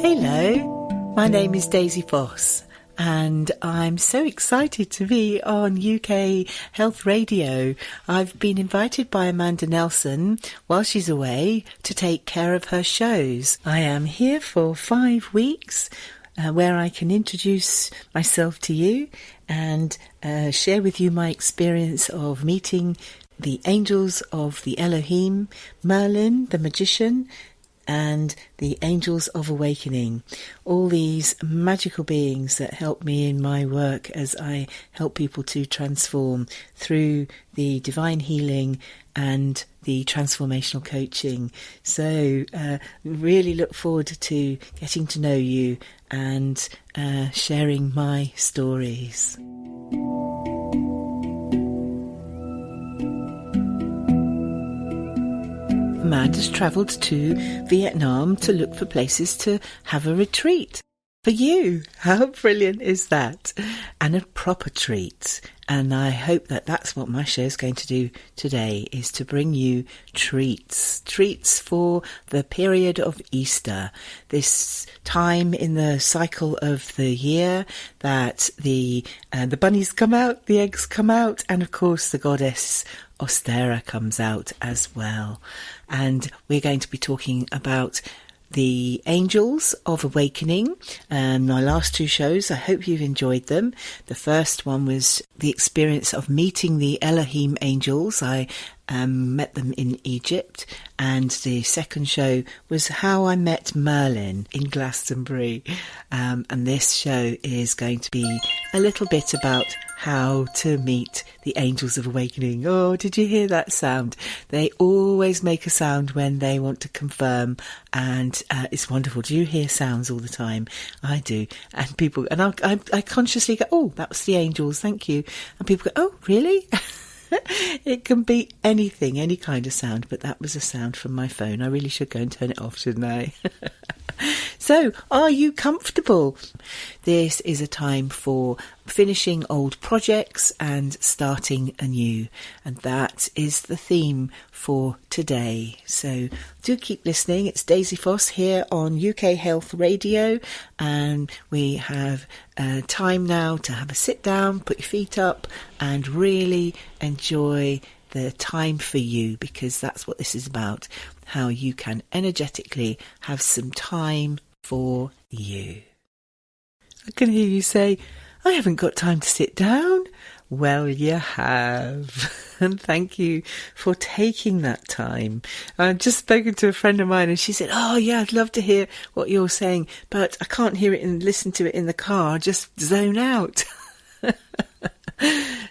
Hello, my name is Daisy Foss and I'm so excited to be on UK Health Radio. I've been invited by Amanda Nelson while she's away to take care of her shows. I am here for 5 weeks where I can introduce myself to you and share with you my experience of meeting the angels of the Elohim, Merlin, the magician, and the angels of awakening, all these magical beings that help me in my work as I help people to transform through the divine healing and the transformational coaching. So really look forward to getting to know you and sharing my stories. Amanda's travelled to Vietnam to look for places to have a retreat for you. How brilliant is that? And a proper treat. And I hope that that's what my show is going to do today, is to bring you treats for the period of Easter, this time in the cycle of the year that the bunnies come out, the eggs come out, and of course the goddess Ostara comes out as well. And we're going to be talking about the angels of awakening. My last 2 shows, I hope you've enjoyed them. The first one was the experience of meeting the Elohim angels. I met them in Egypt, and the second show was how I met Merlin in Glastonbury. And this show is going to be a little bit about how to meet the angels of awakening. Oh, did you hear that sound? They always make a sound when they want to confirm, and it's wonderful. Do you hear sounds all the time? I do. And people, and I consciously go, oh, that was the angels, thank you. And people go, oh, really? It can be anything, any kind of sound, but that was a sound from my phone. I really should go and turn it off, shouldn't I? So, are you comfortable? This is a time for finishing old projects and starting anew. And that is the theme for today. So do keep listening. It's Daisy Foss here on UK Health Radio. And we have time now to have a sit down, put your feet up and really enjoy the time for you, because that's what this is about. How you can energetically have some time for you. I can hear you say, I haven't got time to sit down. Well, you have. And thank you for taking that time. I've just spoken to a friend of mine and she said, oh yeah, I'd love to hear what you're saying, but I can't hear it and listen to it in the car. I just zone out.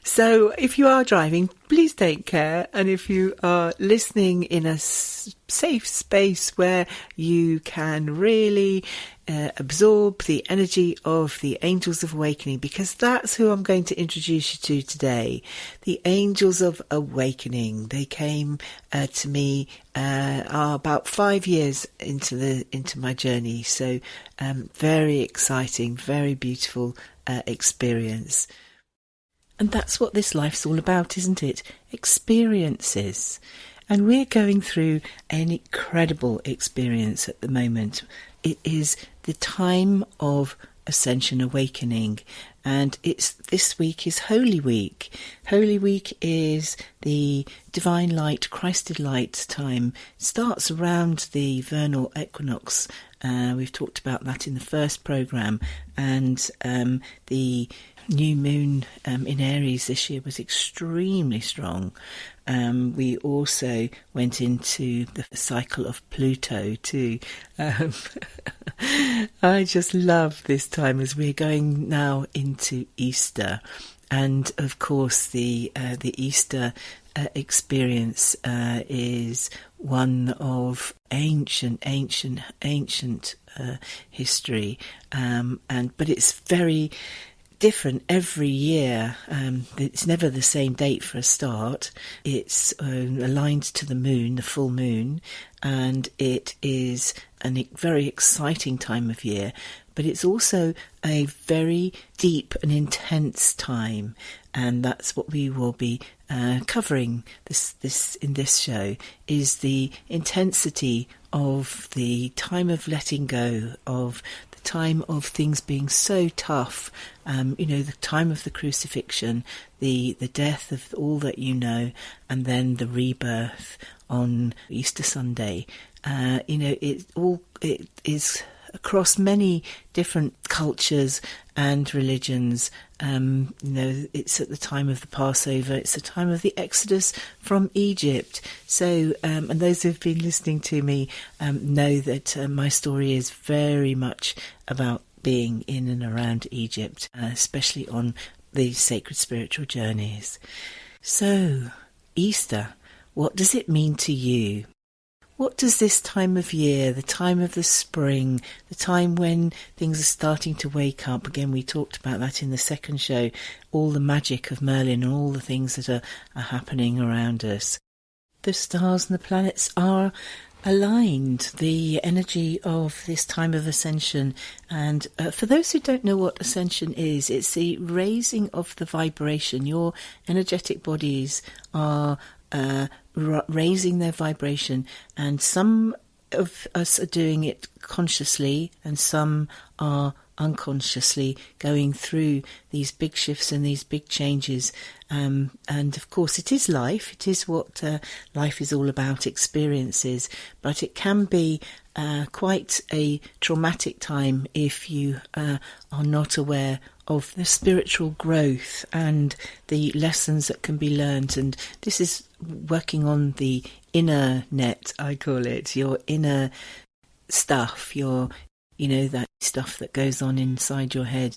So if you are driving, please take care. And if you are listening in a safe space where you can really absorb the energy of the angels of awakening, because that's who I'm going to introduce you to today. The angels of awakening. They came to me about 5 years into my journey. So very exciting, very beautiful experience. And that's what this life's all about, isn't it? Experiences. And we're going through an incredible experience at the moment. It is the time of Ascension Awakening. And this week is Holy Week. Holy Week is the Divine Light, Christed Light time. It starts around the vernal equinox. We've talked about that in the first programme. And the new moon in Aries this year was extremely strong. We also went into the cycle of Pluto too. I just love this time as we're going now into Easter. And of course the Easter experience is one of ancient history, but it's very different every year. It's never the same date for a start. It's aligned to the moon, the full moon, and it is very exciting time of year, but it's also a very deep and intense time, and that's what we will be covering in this show, is the intensity of the time of letting go, of the time of things being so tough, the time of the crucifixion, the death of all that you know, and then the rebirth on Easter Sunday. It is across many different cultures and religions. It's at the time of the Passover, it's the time of the Exodus from Egypt. So, and those who've been listening to me know that my story is very much about being in and around Egypt, especially on these sacred spiritual journeys. So, Easter, what does it mean to you? What does this time of year, the time of the spring, the time when things are starting to wake up, again we talked about that in the second show, all the magic of Merlin and all the things that are happening around us. The stars and the planets are aligned, the energy of this time of ascension. And for those who don't know what ascension is, it's the raising of the vibration. Your energetic bodies are raising their vibration, and some of us are doing it consciously and some are unconsciously going through these big shifts and these big changes, and of course it is life, it is what life is all about, experiences, but it can be quite a traumatic time if you are not aware of the spiritual growth and the lessons that can be learned. And this is working on the inner net, I call it, your inner stuff, that stuff that goes on inside your head,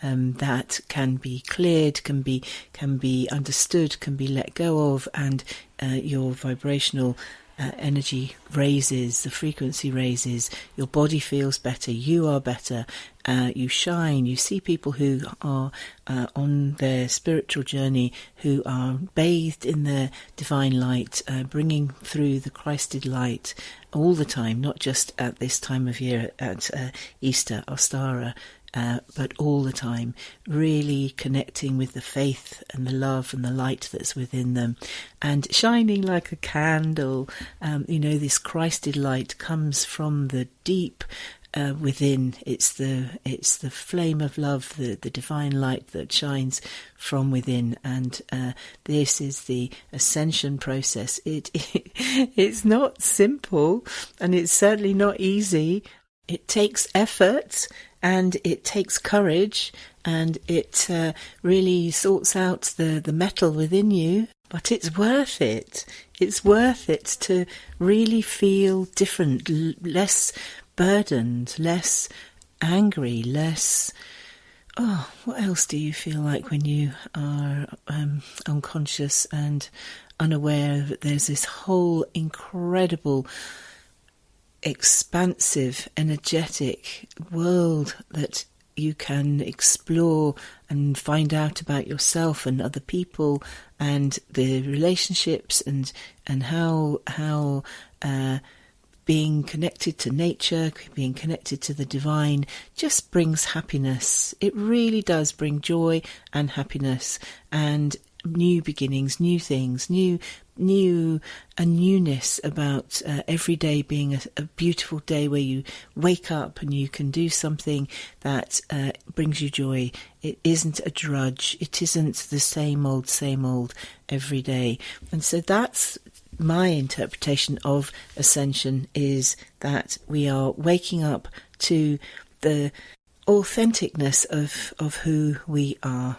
that can be cleared, can be understood, can be let go of, and your vibrational energy raises, the frequency raises, your body feels better, you are better, you shine. You see people who are on their spiritual journey, who are bathed in their divine light, bringing through the Christed light all the time, not just at this time of year at Easter, Ostara, but all the time, really connecting with the faith and the love and the light that's within them, and shining like a candle. This Christed light comes from the deep within. It's the flame of love, the divine light that shines from within, and this is the ascension process. It's not simple, and it's certainly not easy. It takes effort and it takes courage, and it really sorts out the metal within you, but it's worth it. It's worth it to really feel different, less burdened, less angry, less... Oh, what else do you feel like when you are unconscious and unaware that there's this whole incredible, expansive, energetic world that you can explore and find out about yourself and other people and the relationships, and how being connected to nature, being connected to the divine, just brings happiness. It really does bring joy and happiness and new beginnings, new things, a newness about every day being a beautiful day where you wake up and you can do something that brings you joy. It isn't a drudge. It isn't the same old every day. And so that's my interpretation of ascension, is that we are waking up to the authenticness of who we are.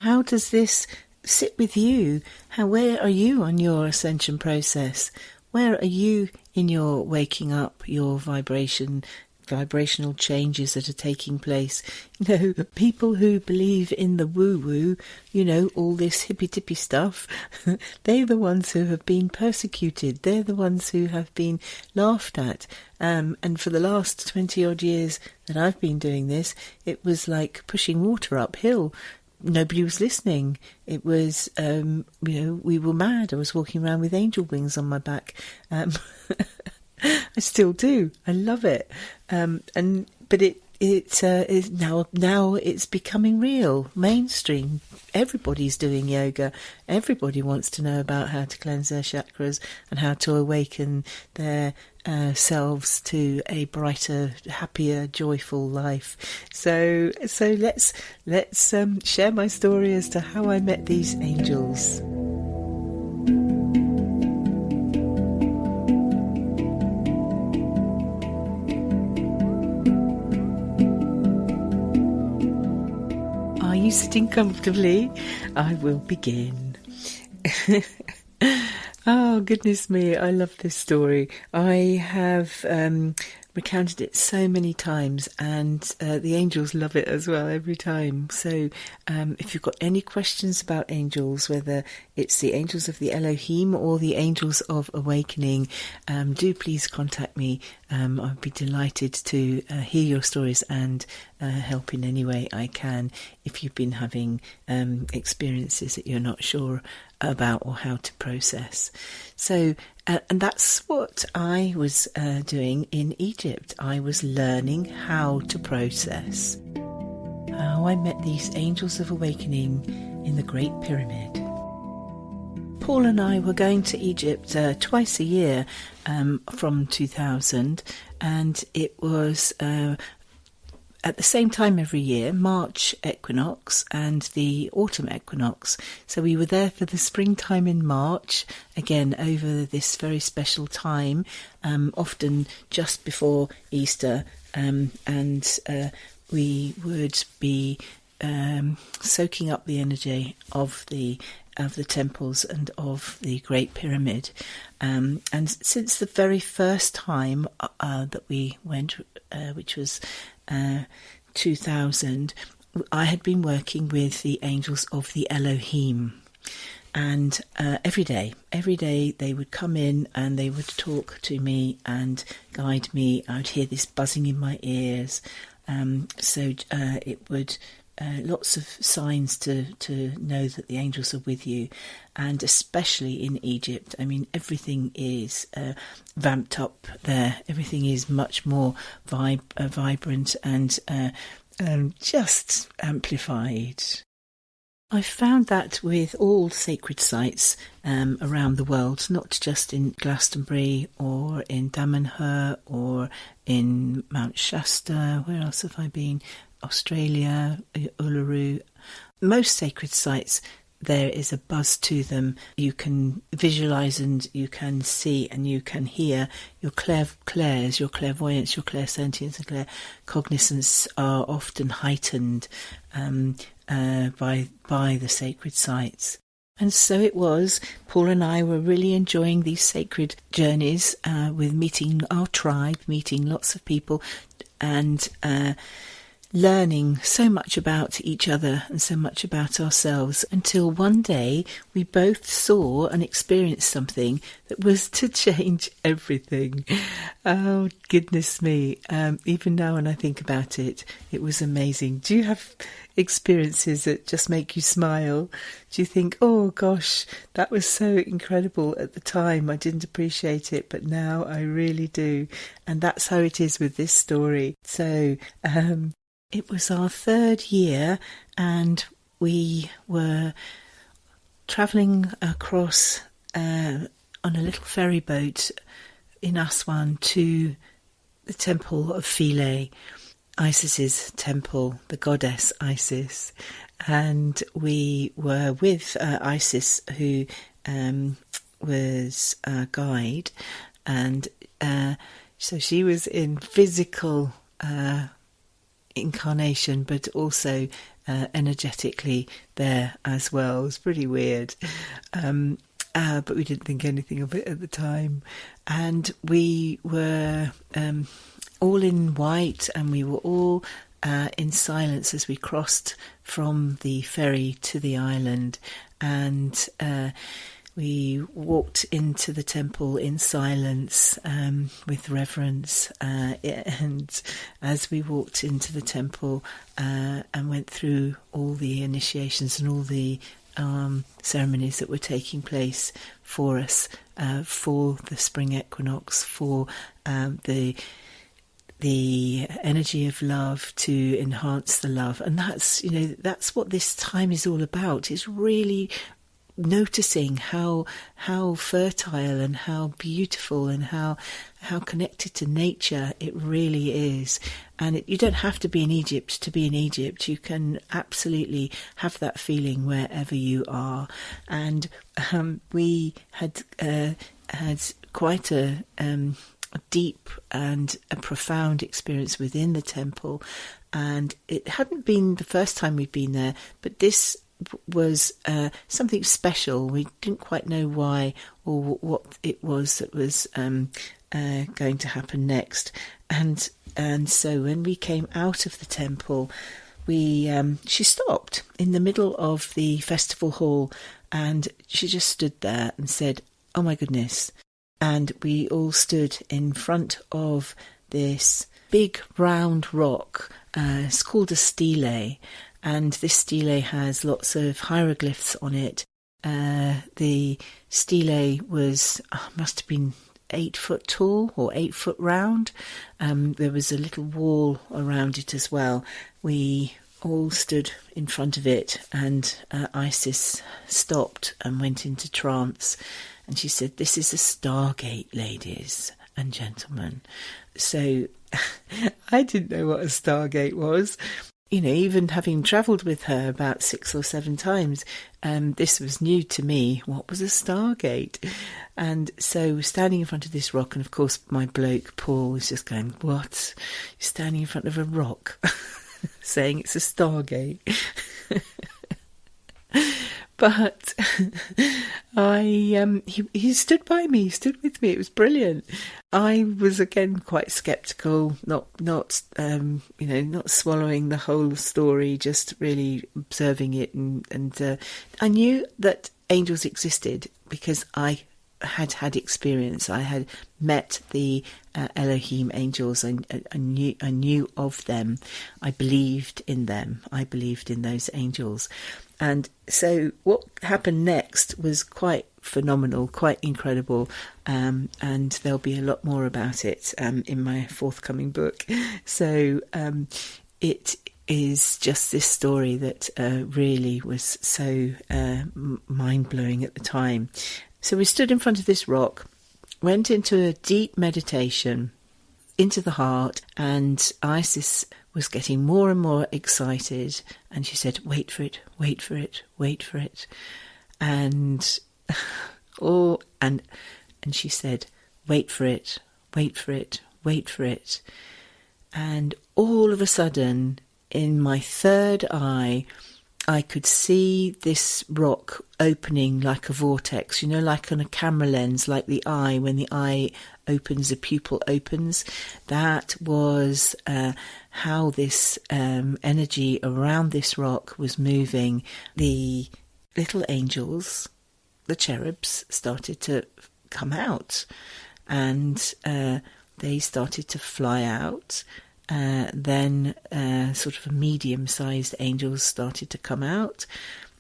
How does this sit with you? Where are you on your ascension process? Where are you in your waking up, your vibrational changes that are taking place? People who believe in the woo-woo, all this hippy-tippy stuff, they're the ones who have been persecuted. They're the ones who have been laughed at. And for the last 20-odd years that I've been doing this, it was like pushing water uphill. Nobody was listening. It was, we were mad. I was walking around with angel wings on my back. I still do. I love it. But it's now it's becoming real, mainstream. Everybody's doing yoga. Everybody wants to know about how to cleanse their chakras and how to awaken their selves to a brighter, happier, joyful life. So let's share my story as to how I met these angels. Are you sitting comfortably? I will begin. Oh, goodness me, I love this story. I have recounted it so many times, and the angels love it as well every time. So if you've got any questions about angels, whether it's the angels of the Elohim or the angels of awakening, do please contact me. I'd be delighted to hear your stories and help in any way I can if you've been having experiences that you're not sure about or how to process. So and that's what I was doing in Egypt. I was learning how to process. How I met these angels of awakening in the Great Pyramid. Paul and I were going to Egypt twice a year from 2000, and it was at the same time every year, March equinox and the autumn equinox. So we were there for the springtime in March, again over this very special time, often just before Easter, and we would be soaking up the energy of the temples and of the Great Pyramid. And since the very first time that we went, which was 2000, I had been working with the angels of the Elohim. And every day they would come in and they would talk to me and guide me. I would hear this buzzing in my ears. So it would... lots of signs to know that the angels are with you, and especially in Egypt. I mean, everything is vamped up there. Everything is much more vibrant and just amplified. I found that with all sacred sites around the world, not just in Glastonbury or in Damanhur or in Mount Shasta. Where else have I been? Australia, Uluru. Most sacred sites, there is a buzz to them. You can visualise and you can see and you can hear. Your clairs, your clairvoyance, your clairsentience and claircognizance are often heightened by the sacred sites. And so it was. Paul and I were really enjoying these sacred journeys with meeting our tribe, meeting lots of people, and learning so much about each other and so much about ourselves, until one day we both saw and experienced something that was to change everything. Oh, goodness me. Even now when I think about it, it was amazing. Do you have experiences that just make you smile? Do you think, oh gosh, that was so incredible at the time, I didn't appreciate it, but now I really do? And that's how it is with this story. So, it was our third year, and we were travelling across on a little ferry boat in Aswan to the temple of Philae, Isis's temple, the goddess Isis. And we were with Isis, who was our guide, and so she was in physical incarnation, but also energetically there as well. It was pretty weird, but we didn't think anything of it at the time. And we were all in white, and we were all in silence as we crossed from the ferry to the island. And we walked into the temple in silence, with reverence, and as we walked into the temple and went through all the initiations and all the ceremonies that were taking place for us for the spring equinox, for the energy of love to enhance the love. And that's what this time is all about. It's really noticing how fertile and how beautiful and how connected to nature it really is. And you don't have to be in Egypt to be in Egypt. You can absolutely have that feeling wherever you are. And we had quite a deep and a profound experience within the temple. And it hadn't been the first time we'd been there, but this was something special. We didn't quite know why or what it was that was going to happen next. And so when we came out of the temple, she stopped in the middle of the festival hall, and she just stood there and said, "Oh my goodness." And we all stood in front of this big round rock. It's called a stele. And this stele has lots of hieroglyphs on it. The stele must have been 8 foot tall or 8 foot round. There was a little wall around it as well. We all stood in front of it, and Isis stopped and went into trance. And she said, "This is a stargate, ladies and gentlemen." So I didn't know what a stargate was. Even having travelled with her about 6 or 7 times, this was new to me. What was a stargate? And so standing in front of this rock, and of course my bloke Paul was just going, "What? You're standing in front of a rock saying it's a stargate?" But he stood by me, stood with me. It was brilliant. I was again quite sceptical, not swallowing the whole story, just really observing it, and I knew that angels existed because I had experience. I had met the Elohim angels. I knew of them. I believed in them. I believed in those angels. And so what happened next was quite phenomenal, quite incredible, and there'll be a lot more about it in my forthcoming book. So it is just this story that really was so mind-blowing at the time. So we stood in front of this rock, went into a deep meditation, into the heart, and Isis was getting more and more excited, and she said, "Wait for it, wait for it, wait for it." And and she said, "Wait for it, wait for it, wait for it." And all of a sudden, in my third eye, I could see this rock opening like a vortex, like on a camera lens, like the eye, when the eye opens, the pupil opens. That was how this energy around this rock was moving. The little angels, the cherubs, started to come out, and they started to fly out. Then sort of medium-sized angels started to come out,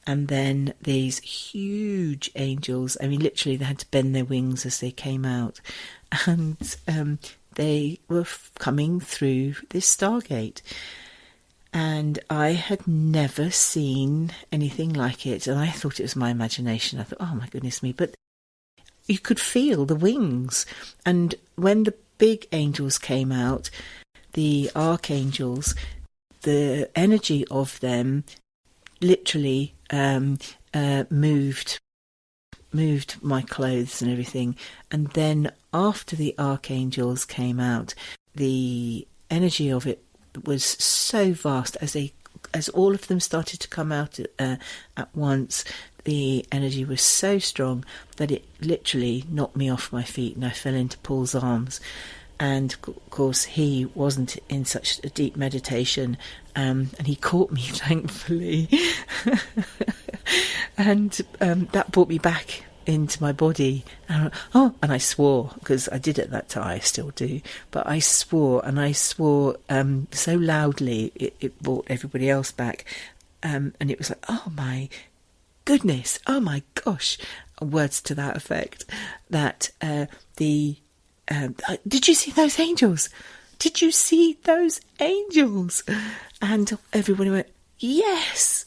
and then these huge angels, literally they had to bend their wings as they came out, and they were coming through this stargate. And I had never seen anything like it, and I thought it was my imagination. I thought, oh my goodness me, but you could feel the wings. And when the big angels came out, the archangels, the energy of them literally moved my clothes and everything. And then after the archangels came out, the energy of it was so vast. As all of them started to come out at once, the energy was so strong that it literally knocked me off my feet, and I fell into Paul's arms. And of course he wasn't in such a deep meditation, and he caught me, thankfully. And that brought me back into my body. And I swore, because I did at that time, I still do, but I swore so loudly it brought everybody else back, and it was like, oh my goodness, oh my gosh, words to that effect, that did you see those angels? Did you see those angels? And everybody went, yes.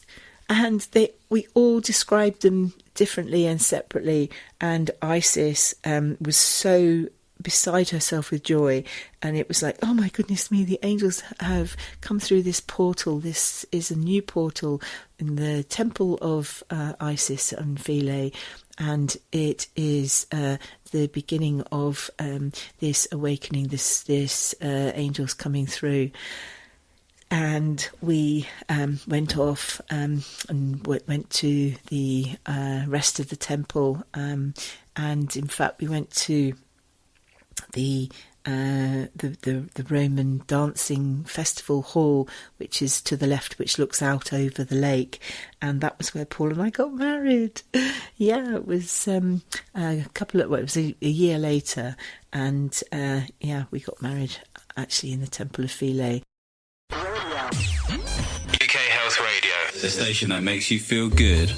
And we all described them differently and separately. And Isis was so beside herself with joy, and it was like, oh my goodness me, the angels have come through this portal. This is a new portal in the temple of Isis and Philae, and it is the beginning of this awakening, this angels coming through. And we went off and went to the rest of the temple, and in fact we went to the Roman dancing festival hall, which is to the left, which looks out over the lake, and that was where Paul and I got married. Yeah, it was it was a year later, and we got married actually in the Temple of Philae. UK Health Radio, the station that makes you feel good.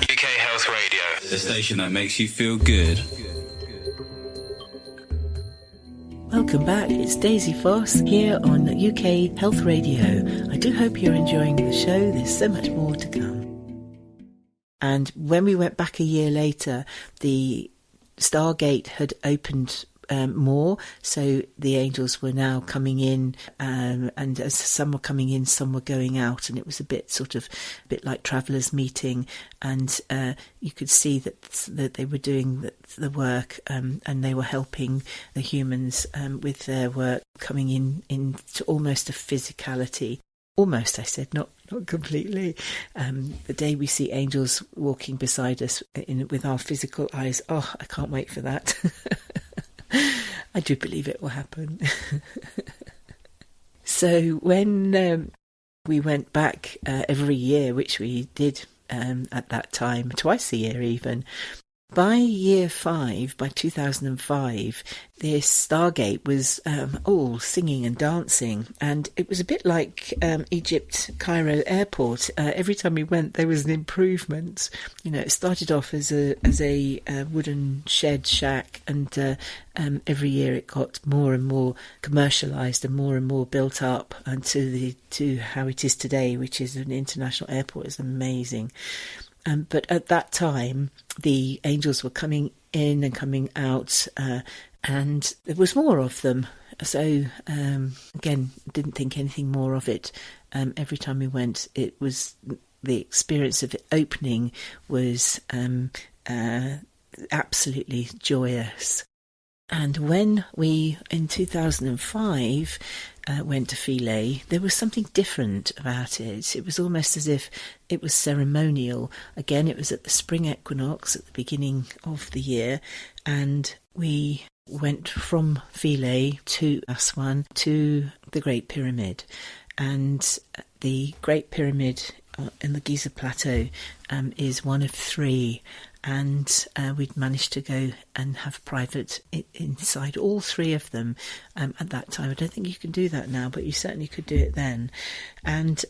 UK Health Radio, the station that makes you feel good. Welcome back, it's Daisy Foss here on UK Health Radio. I do hope you're enjoying the show, there's so much more to come. And when we went back a year later, the Stargate had opened more, so the angels were now coming in, and as some were coming in, some were going out, and it was a bit like travellers meeting, and you could see that they were doing the work, and they were helping the humans with their work, coming in to almost a physicality. Almost, I said, not completely. The day we see angels walking beside us with our physical eyes, oh, I can't wait for that. I do believe it will happen. So when we went back every year, which we did at that time, twice a year even, by year 5, by 2005, this Stargate was all singing and dancing, and it was a bit like Egypt Cairo airport. Every time we went, there was an improvement. You know, it started off as a wooden shed shack, and every year it got more and more commercialised and more built up, and to how it is today, which is an international airport. Is amazing. But at that time, the angels were coming in and coming out, and there was more of them. So, again, didn't think anything more of it. Every time we went, it was the experience of it opening was absolutely joyous. And when we, in 2005, went to Philae, there was something different about it. It was almost as if it was ceremonial. Again, it was at the spring equinox at the beginning of the year, and we went from Philae to Aswan to the Great Pyramid. And the Great Pyramid in the Giza Plateau is one of 3, and we'd managed to go and have private inside all 3 of them at that time. I don't think you can do that now, but you certainly could do it then. And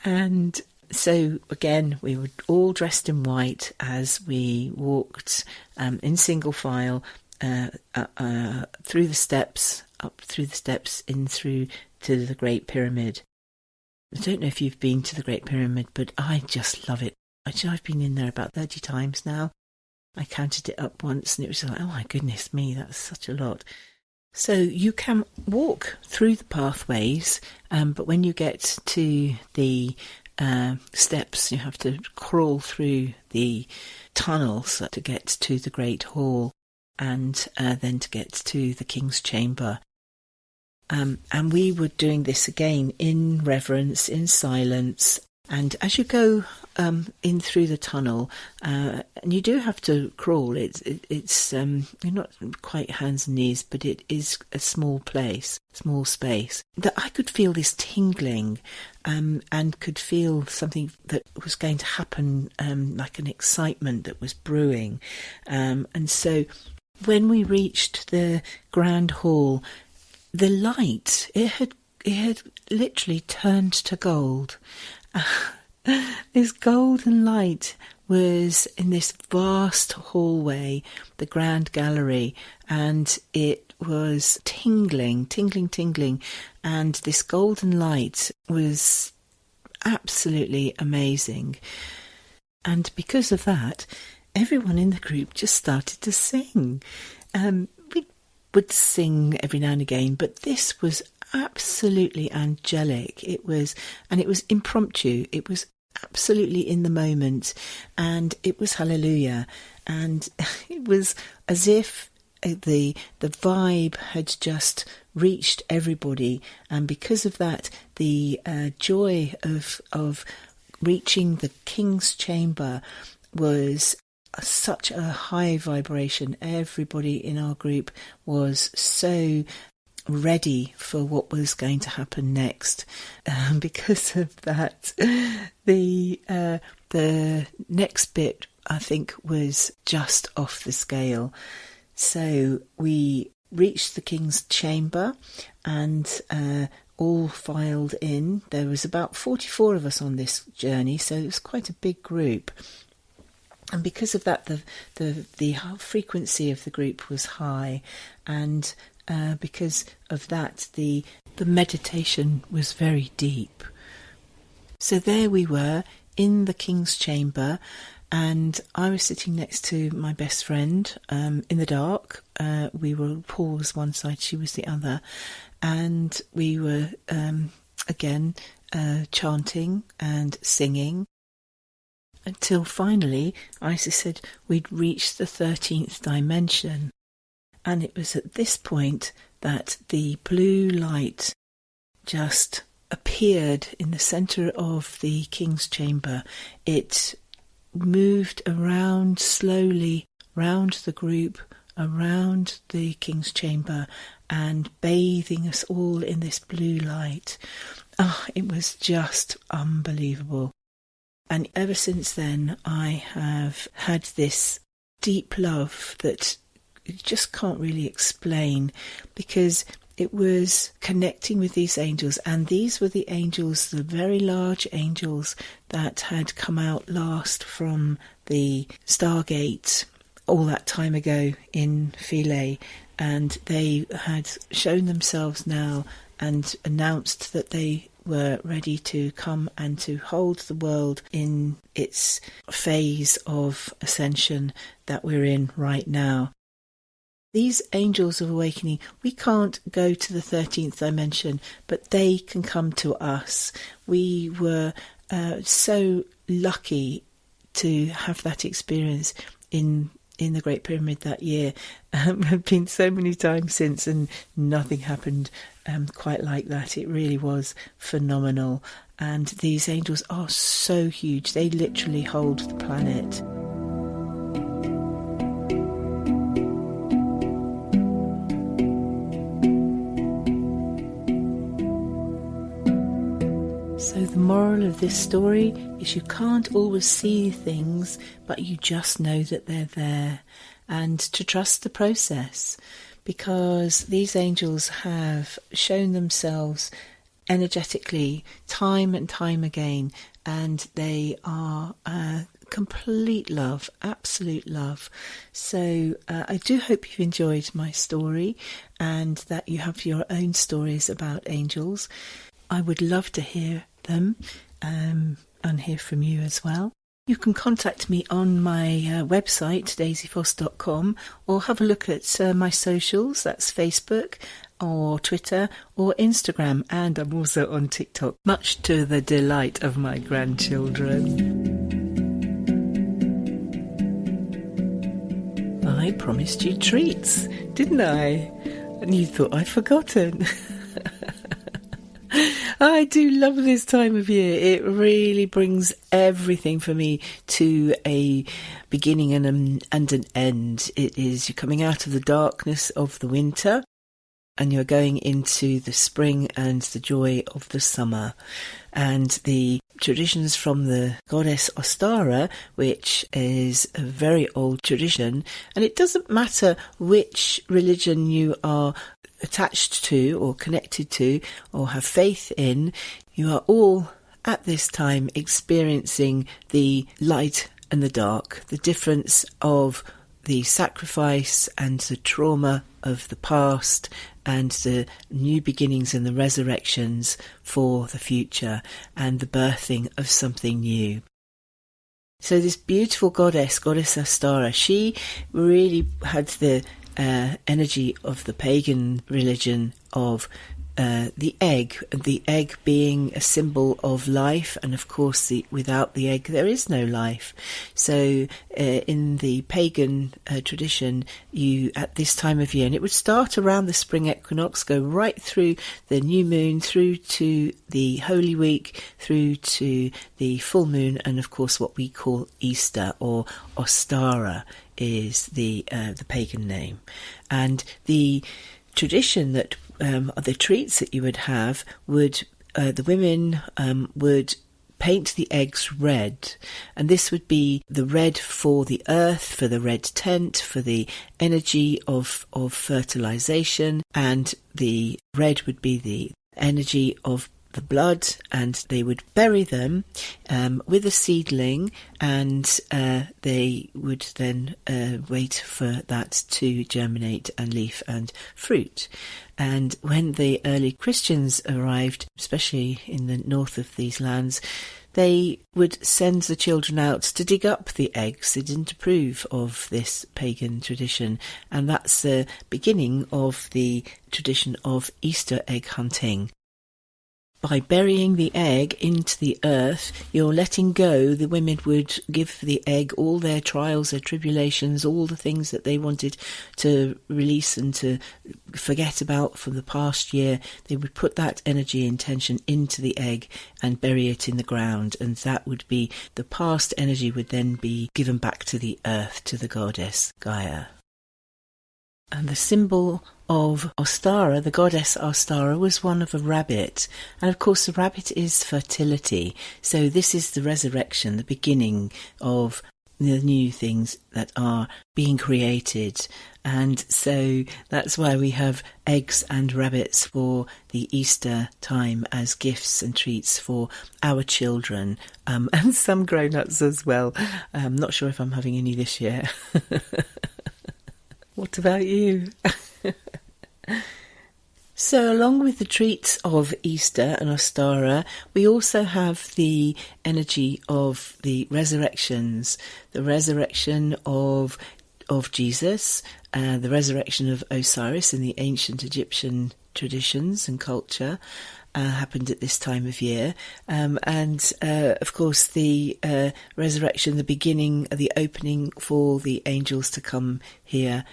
and so again, we were all dressed in white as we walked in single file through the steps, up through the steps, in through to the Great Pyramid. I don't know if you've been to the Great Pyramid, but I just love it. I've been in there about 30 times now. I counted it up once, and it was like, oh my goodness me, that's such a lot. So you can walk through the pathways, but when you get to the steps, you have to crawl through the tunnels to get to the Great Hall, and then to get to the King's Chamber. And we were doing this again in reverence, in silence. And as you go in through the tunnel, and you do have to crawl, it's you're not quite hands and knees, but it is a small space, that I could feel this tingling, and could feel something that was going to happen, like an excitement that was brewing. And so When we reached the grand hall, the light, it had literally turned to gold. This golden light was in this vast hallway, the grand gallery, and it was tingling, and this golden light was absolutely amazing. And because of that, everyone in the group just started to sing. We would sing every now and again, but this was absolutely angelic. It was impromptu. It was absolutely in the moment, and it was hallelujah. And it was as if the vibe had just reached everybody, and because of that, the joy of reaching the King's Chamber was such a high vibration. Everybody in our group was so ready for what was going to happen next. Because of that, the next bit, I think, was just off the scale. So we reached the King's Chamber and all filed in. There was about 44 of us on this journey, so it was quite a big group. And because of that, the frequency of the group was high, and because of that, the meditation was very deep. So there we were in the King's Chamber, and I was sitting next to my best friend in the dark. Paul was one side, she was the other, and we were again chanting and singing, until finally Isis said we'd reached the 13th dimension. And it was at this point that the blue light just appeared in the centre of the King's Chamber. It moved around slowly, round the group, around the King's Chamber, and bathing us all in this blue light. It was just unbelievable. And ever since then, I have had this deep love that you just can't really explain, because it was connecting with these angels, and these were the angels, the very large angels that had come out last from the Stargate all that time ago in Philae, and they had shown themselves now and announced that they were ready to come and to hold the world in its phase of ascension that we're in right now. These angels of awakening, we can't go to the 13th dimension, but they can come to us. We were so lucky to have that experience in the Great Pyramid that year. I've been so many times since, and nothing happened quite like that. It really was phenomenal. And these angels are so huge. They literally hold the planet. So the moral of this story is you can't always see things, but you just know that they're there, and to trust the process, because these angels have shown themselves energetically time and time again, and they are complete love, absolute love. So I do hope you've enjoyed my story, and that you have your own stories about angels. I would love to hear them and hear from you as well. You can contact me on my website, daisyfoss.com, or have a look at my socials. That's Facebook or Twitter or Instagram, and I'm also on TikTok, much to the delight of my grandchildren. I promised you treats, didn't I? And you thought I'd forgotten. I do love this time of year. It really brings everything for me to a beginning and an end. It is you're coming out of the darkness of the winter, and you're going into the spring and the joy of the summer. And the traditions from the goddess Ostara, which is a very old tradition, and it doesn't matter which religion you are attached to or connected to or have faith in, you are all at this time experiencing the light and the dark, the difference of the sacrifice and the trauma of the past and the new beginnings and the resurrections for the future and the birthing of something new. So this beautiful goddess Ostara, she really had the energy of the pagan religion of the egg being a symbol of life, and of course without the egg there is no life. So in the pagan tradition, you at this time of year, and it would start around the spring equinox, go right through the new moon, through to the Holy Week, through to the full moon, and of course what we call Easter, or Ostara is the pagan name. And the tradition that the treats that you would have would the women would paint the eggs red, and this would be the red for the earth, for the red tent, for the energy of fertilization, and the red would be the energy of the blood, and they would bury them with a seedling, and they would then wait for that to germinate and leaf and fruit. And when the early Christians arrived, especially in the north of these lands, they would send the children out to dig up the eggs. They didn't approve of this pagan tradition, and that's the beginning of the tradition of Easter egg hunting. By burying the egg into the earth, you're letting go. The women would give the egg all their trials, their tribulations, all the things that they wanted to release and to forget about from the past year. They would put that energy and tension into the egg and bury it in the ground, and that would be the past energy would then be given back to the earth, to the goddess Gaia. And the symbol of Ostara, the goddess Ostara, was one of a rabbit. And of course the rabbit is fertility. So this is the resurrection, the beginning of the new things that are being created. And so that's why we have eggs and rabbits for the Easter time as gifts and treats for our children, and some grown-ups as well. I'm not sure if I'm having any this year. What about you? So along with the treats of Easter and Ostara, we also have the energy of the resurrections, the resurrection of Jesus, the resurrection of Osiris in the ancient Egyptian traditions and culture. Happened at this time of year, and of course the resurrection, the beginning, the opening for the angels to come here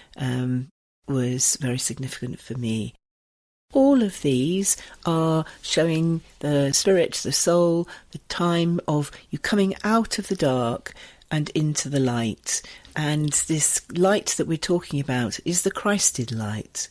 was very significant for me. All of these are showing the spirit, the soul, the time of you coming out of the dark and into the light. And this light that we're talking about is the Christed light.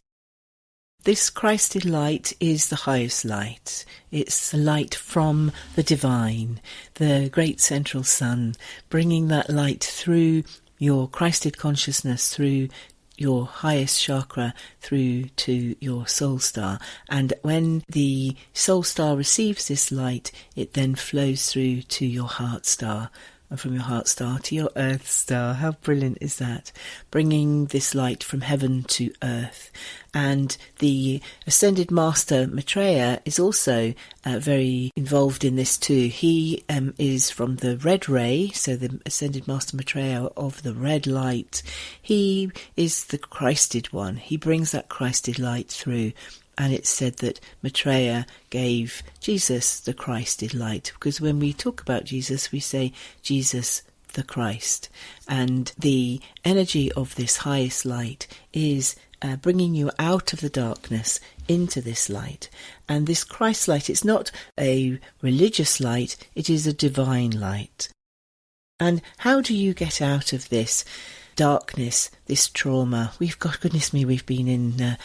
This Christed light is the highest light. It's the light from the divine, the great central sun, bringing that light through your Christed consciousness, through your highest chakra, through to your soul star. And when the soul star receives this light, it then flows through to your heart star. And from your heart star to your earth star. How brilliant is that? Bringing this light from heaven to earth. And the Ascended Master Maitreya is also very involved in this too. He is from the red ray, so the Ascended Master Maitreya of the red light. He is the Christed one. He brings that Christed light through. And it's said that Maitreya gave Jesus the Christed light, because when we talk about Jesus, we say Jesus the Christ. And the energy of this highest light is bringing you out of the darkness into this light. And this Christ light, it's not a religious light, it is a divine light. And how do you get out of this? darkness, this trauma. We've been in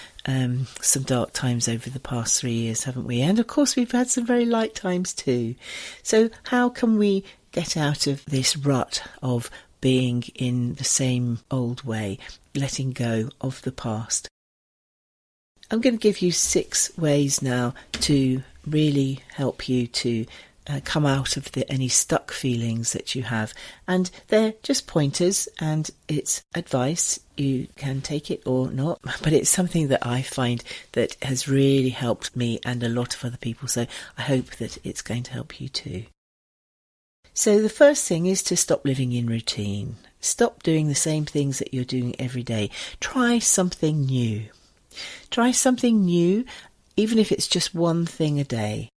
some dark times over the past 3 years, haven't we? And of course we've had some very light times too. So how can we get out of this rut of being in the same old way, letting go of the past? I'm going to give you 6 ways now to really help you to come out of any stuck feelings that you have. And they're just pointers and it's advice. You can take it or not, but it's something that I find that has really helped me and a lot of other people. So I hope that it's going to help you too. So the first thing is to stop living in routine. Stop doing the same things that you're doing every day. Try something new. Try something new, even if it's just one thing a day.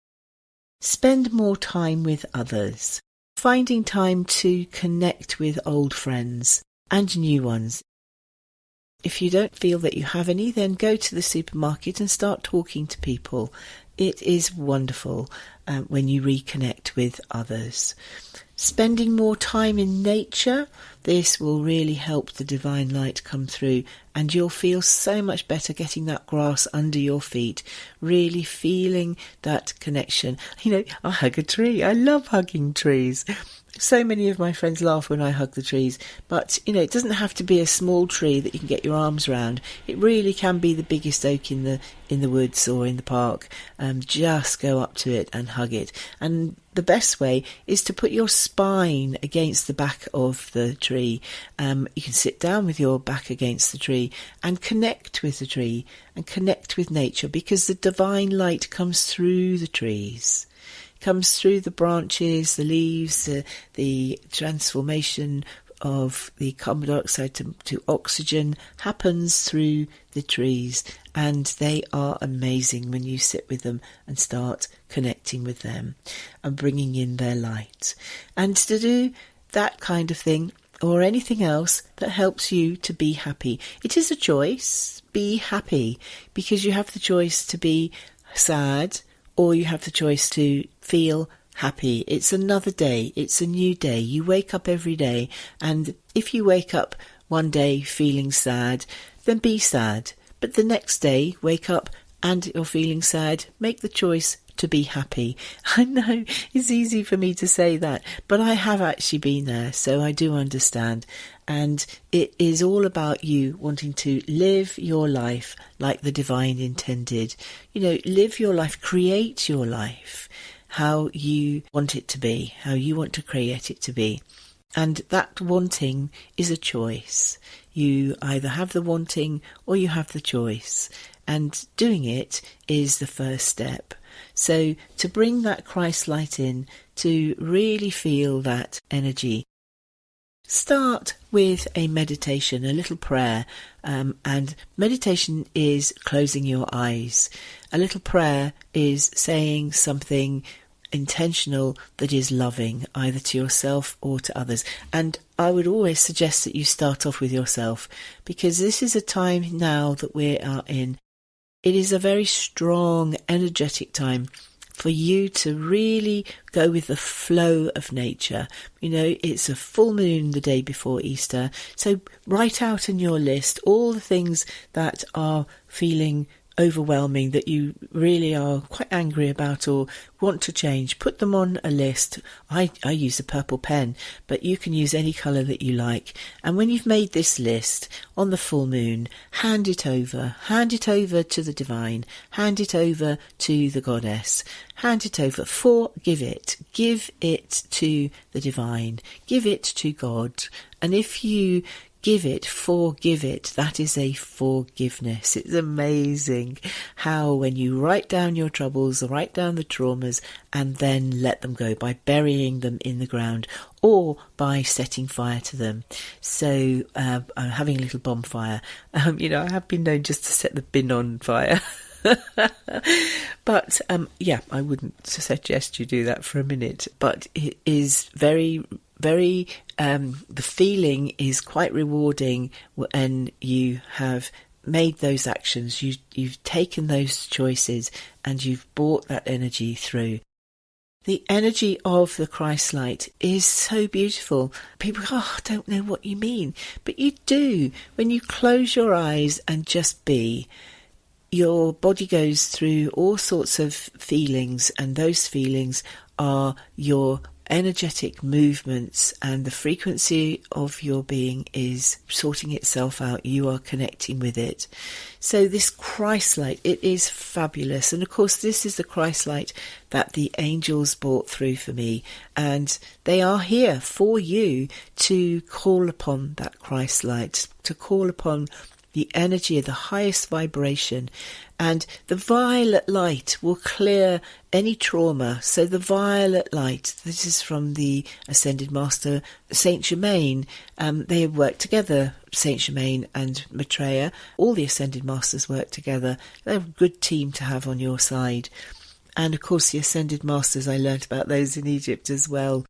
Spend more time with others. Finding time to connect with old friends and new ones. If you don't feel that you have any, then go to the supermarket and start talking to people. It is wonderful when you reconnect with others. Spending more time in nature, this will really help the divine light come through, and you'll feel so much better getting that grass under your feet, really feeling that connection. You know, I hug a tree. I love hugging trees. So many of my friends laugh when I hug the trees, but you know, it doesn't have to be a small tree that you can get your arms around. It really can be the biggest oak in the woods or in the park. Just go up to it and hug it. And the best way is to put your spine against the back of the tree. You can sit down with your back against the tree and connect with the tree and connect with nature, because the divine light comes through the trees. Comes through the branches, the leaves, the transformation of the carbon dioxide to oxygen happens through the trees, and they are amazing when you sit with them and start connecting with them and bringing in their light. And to do that kind of thing or anything else that helps you to be happy. It is a choice. Be happy, because you have the choice to be sad, or you have the choice to feel happy. It's another day. It's a new day. You wake up every day, and if you wake up one day feeling sad, then be sad. But the next day, wake up and you're feeling sad. Make the choice to be happy. I know it's easy for me to say that, but I have actually been there, so I do understand. And it is all about you wanting to live your life like the divine intended. You know, live your life, create your life how you want it to be, how you want to create it to be. And that wanting is a choice. You either have the wanting or you have the choice. And doing it is the first step. So to bring that Christ light in, to really feel that energy, start with a meditation, a little prayer. And meditation is closing your eyes. A little prayer is saying something intentional that is loving, either to yourself or to others. And I would always suggest that you start off with yourself, because this is a time now that we are in. It is a very strong, energetic time for you to really go with the flow of nature. You know, it's a full moon the day before Easter. So write out in your list all the things that are feeling overwhelming, that you really are quite angry about or want to change. Put them on a list. I use a purple pen, but you can use any colour that you like. And when you've made this list on the full moon, hand it over to the divine, hand it over to the goddess, hand it over, give it to the divine, give it to God. And if you give it, forgive it, that is a forgiveness. It's amazing how when you write down your troubles, write down the traumas, and then let them go by burying them in the ground or by setting fire to them. So I'm having a little bonfire. I have been known just to set the bin on fire. But I wouldn't suggest you do that for a minute. But it is very the feeling is quite rewarding when you have made those actions, you've taken those choices and you've brought that energy through. the energy of the Christ light is so beautiful. People go, I don't know what you mean. But you do. When you close your eyes and just be, your body goes through all sorts of feelings, and those feelings are your energetic movements, and the frequency of your being is sorting itself out. You are connecting with it. So this Christ light, it is fabulous. And of course, this is the Christ light that the angels brought through for me, and they are here for you to call upon that Christ light, to call upon the energy of the highest vibration, and the violet light will clear any trauma. So the violet light, this is from the Ascended Master Saint Germain. They work together, Saint Germain and Maitreya. All the Ascended Masters work together. They're a good team to have on your side. And of course the Ascended Masters, I learnt about those in Egypt as well.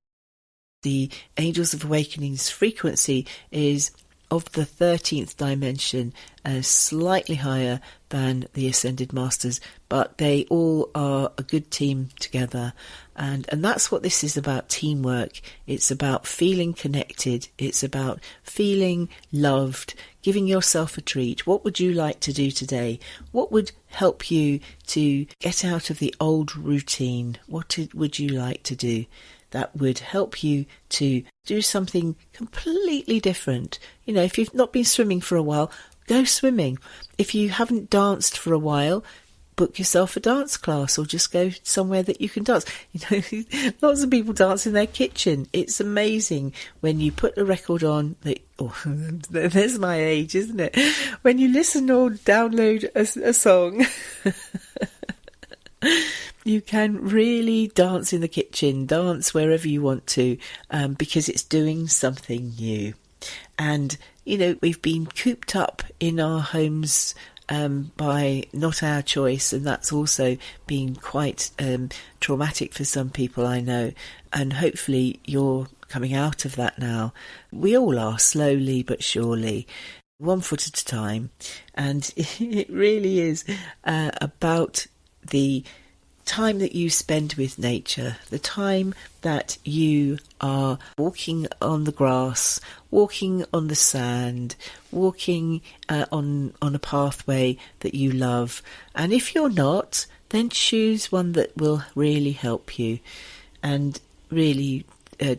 The Angels of Awakening's frequency is of the 13th dimension, slightly higher than the Ascended Masters, but they all are a good team together. And that's what this is about, teamwork. It's about feeling connected. It's about feeling loved, giving yourself a treat. What would you like to do today? What would help you to get out of the old routine? What would you like to do that would help you to do something completely different? You know, if you've not been swimming for a while, go swimming. If you haven't danced for a while, book yourself a dance class, or just go somewhere that you can dance. You know, lots of people dance in their kitchen. It's amazing when you put a record on. There's my age, isn't it? When you listen or download a song, you can really dance in the kitchen, dance wherever you want to, because it's doing something new. And, you know, we've been cooped up in our homes by not our choice, and that's also been quite traumatic for some people, I know. And hopefully you're coming out of that now. We all are, slowly but surely, one foot at a time. And it really is about the time that you spend with nature, the time that you are walking on the grass, walking on the sand, walking on a pathway that you love. And if you're not, then choose one that will really help you and really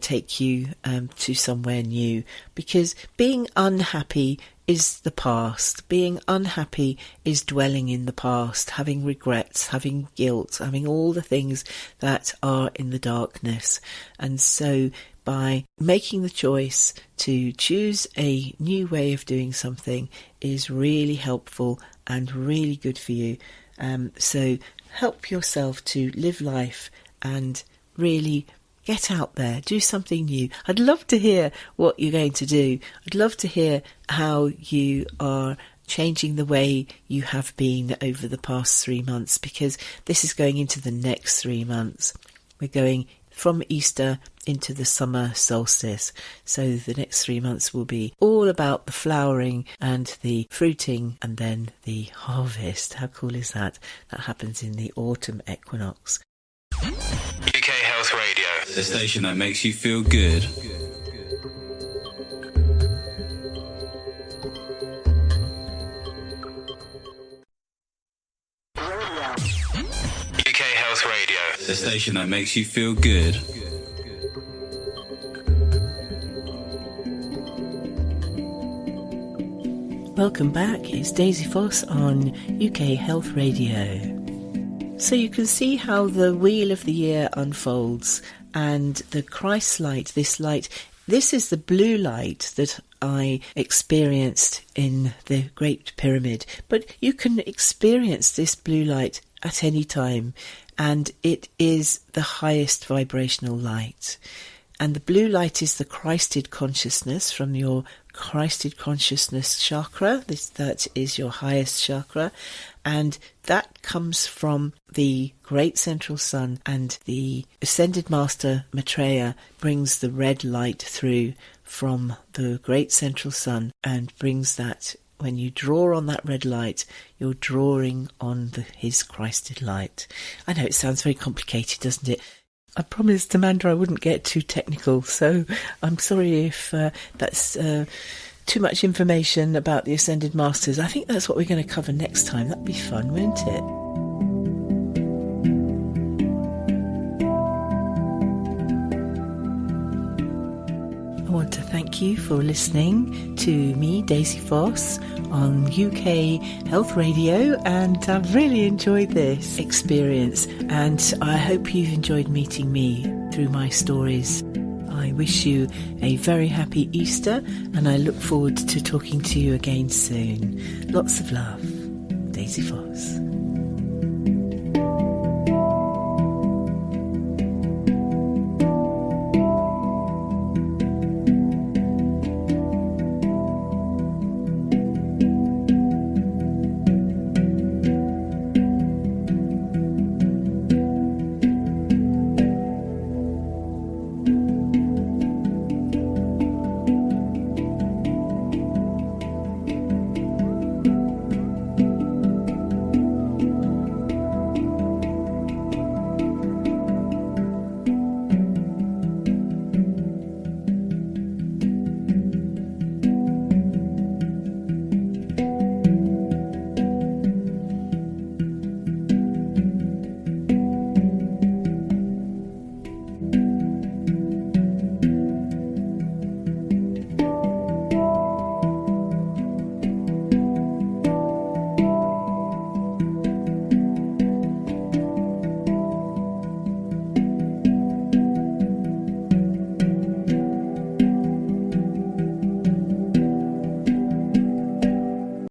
take you to somewhere new, because being unhappy is the past. Being unhappy is dwelling in the past, having regrets, having guilt, having all the things that are in the darkness. And so by making the choice to choose a new way of doing something is really helpful and really good for you. So help yourself to live life and really get out there, do something new. I'd love to hear what you're going to do. I'd love to hear how you are changing the way you have been over the past 3 months, because this is going into the next 3 months. We're going from Easter into the summer solstice. So the next 3 months will be all about the flowering and the fruiting and then the harvest. How cool is that? That happens in the autumn equinox. UK Health Radio, the station that makes you feel good. UK Health Radio, the station that makes you feel good. Welcome back, it's Daisy Foss on UK Health Radio. So you can see how the wheel of the year unfolds, and the Christ light, this is the blue light that I experienced in the Great Pyramid. But you can experience this blue light at any time, and it is the highest vibrational light. And the blue light is the Christed consciousness from your Christed consciousness chakra. That is your highest chakra. And that comes from the great central sun, and the Ascended Master Maitreya brings the red light through from the great central sun and brings that. When you draw on that red light, you're drawing on his Christed light. I know it sounds very complicated, doesn't it? I promised Amanda I wouldn't get too technical, so I'm sorry if that's too much information about the Ascended Masters. I think that's what we're going to cover next time. That'd be fun, wouldn't it? I want to thank you for listening to me, Daisy Foss, on UK Health Radio, and I've really enjoyed this experience, and I hope you've enjoyed meeting me through my stories. I wish you a very happy Easter, and I look forward to talking to you again soon. Lots of love. Daisy Foss.